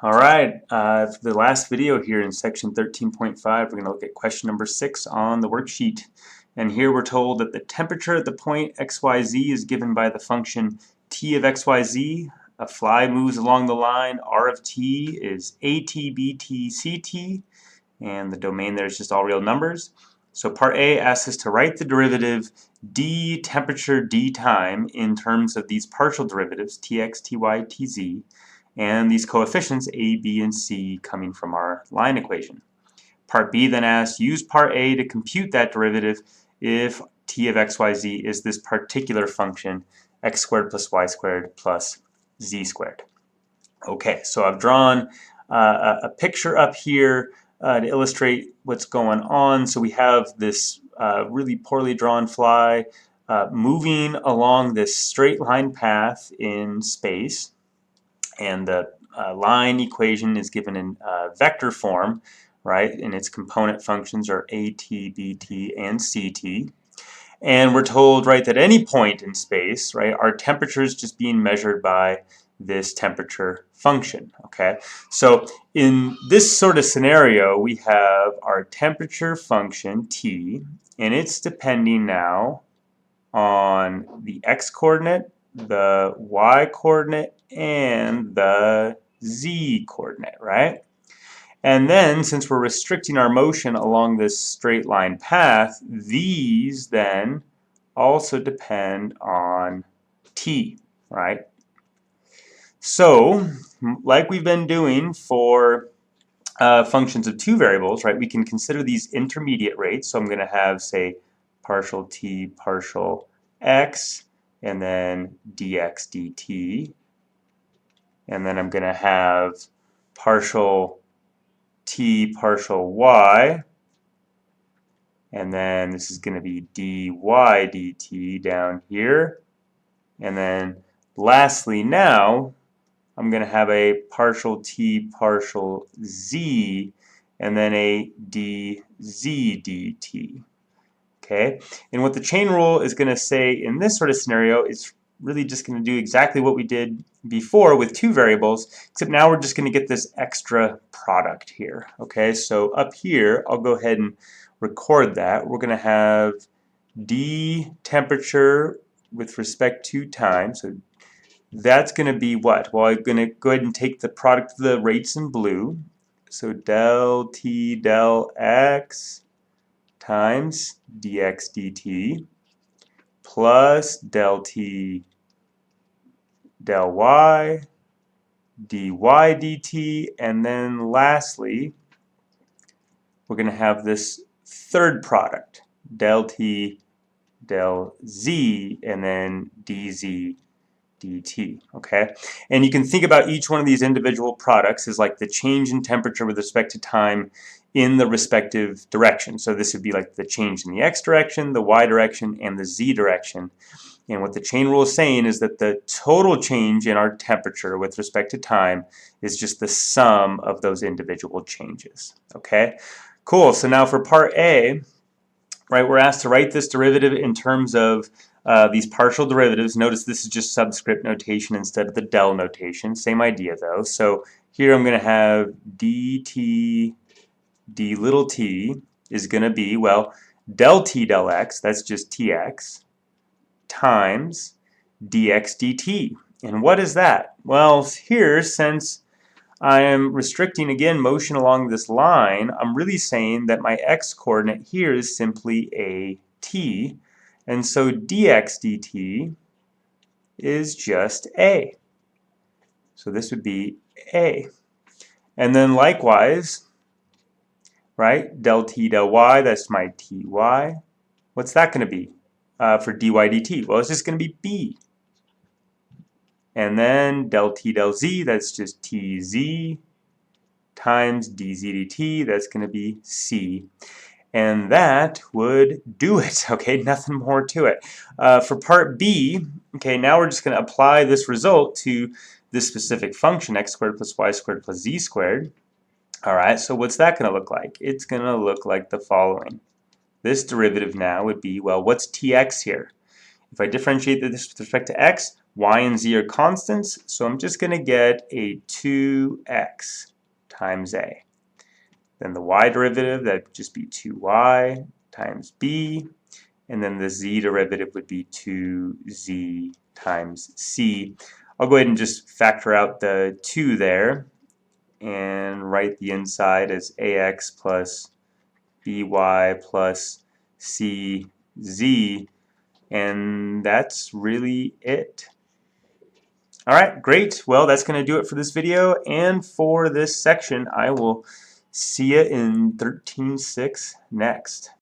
All right, for the last video here in section 13.5, we're going to look at question number 6 on the worksheet. And here we're told that the temperature at the point xyz is given by the function t of xyz. A fly moves along the line. R of t is at, bt, ct, and the domain there is just all real numbers. So part A asks us to write the derivative d temperature d time in terms of these partial derivatives, tx, ty, tz, and these coefficients a, b, and c coming from our line equation. Part B then asks, use part A to compute that derivative if t of xyz is this particular function, x squared plus y squared plus z squared. Okay, so I've drawn a picture up here to illustrate what's going on. So we have this really poorly drawn fly moving along this straight line path in space, and the line equation is given in vector form, right? And its component functions are at, bt, and ct. And we're told, right, that any point in space, right, our temperature is just being measured by this temperature function, okay? So in this sort of scenario, we have our temperature function, t, and it's depending now on the x-coordinate, the y-coordinate, and the z-coordinate, right? And then, since we're restricting our motion along this straight line path, these then also depend on t, right? So, like we've been doing for functions of two variables, right, we can consider these intermediate rates. So I'm going to have, say, partial t, partial x, and then dx dt. And then I'm going to have partial t, partial y, and then this is going to be dy dt down here. And then lastly now, I'm going to have a partial t, partial z, and then a dz dt. Okay, and what the chain rule is going to say in this sort of scenario is really just going to do exactly what we did before with two variables, except now we're just going to get this extra product here. Okay, so up here, I'll go ahead and record that. We're going to have d temperature with respect to time. So that's going to be what? Well, I'm going to go ahead and take the product of the rates in blue. So del t del x times dx dt plus del t del y dy dt, and then lastly we're going to have this third product, del t del z, and then dz dt. Okay, and you can think about each one of these individual products as like the change in temperature with respect to time in the respective direction. So this would be like the change in the x direction, the y direction, and the z direction. And what the chain rule is saying is that the total change in our temperature with respect to time is just the sum of those individual changes. Okay, cool. So now for part A, right, we're asked to write this derivative in terms of these partial derivatives. Notice this is just subscript notation instead of the del notation. Same idea though. So here I'm going to have dt d little t is going to be, well, del t del x, that's just tx, times dx dt. And what is that? Well, here, since I am restricting, again, motion along this line, I'm really saying that my x-coordinate here is simply a t, and so dx dt is just a. So this would be a. And then likewise, right, del t del y, that's my ty. What's that going to be for dy dt? Well, it's just going to be b. And then del t del z, that's just tz, times dz dt, that's going to be c. And that would do it, okay, nothing more to it. For part B, okay, now we're just going to apply this result to this specific function, x squared plus y squared plus z squared. All right, so what's that going to look like? It's going to look like the following. This derivative now would be, well, what's tx here? If I differentiate this with respect to x, Y and Z are constants, so I'm just going to get a 2x times a. Then the y derivative, that would just be 2y times b. And then the z derivative would be 2z times c. I'll go ahead and just factor out the 2 there and write the inside as ax plus by plus cz, and that's really it. Alright, great. Well, that's going to do it for this video and for this section. I will see you in 13.6 next.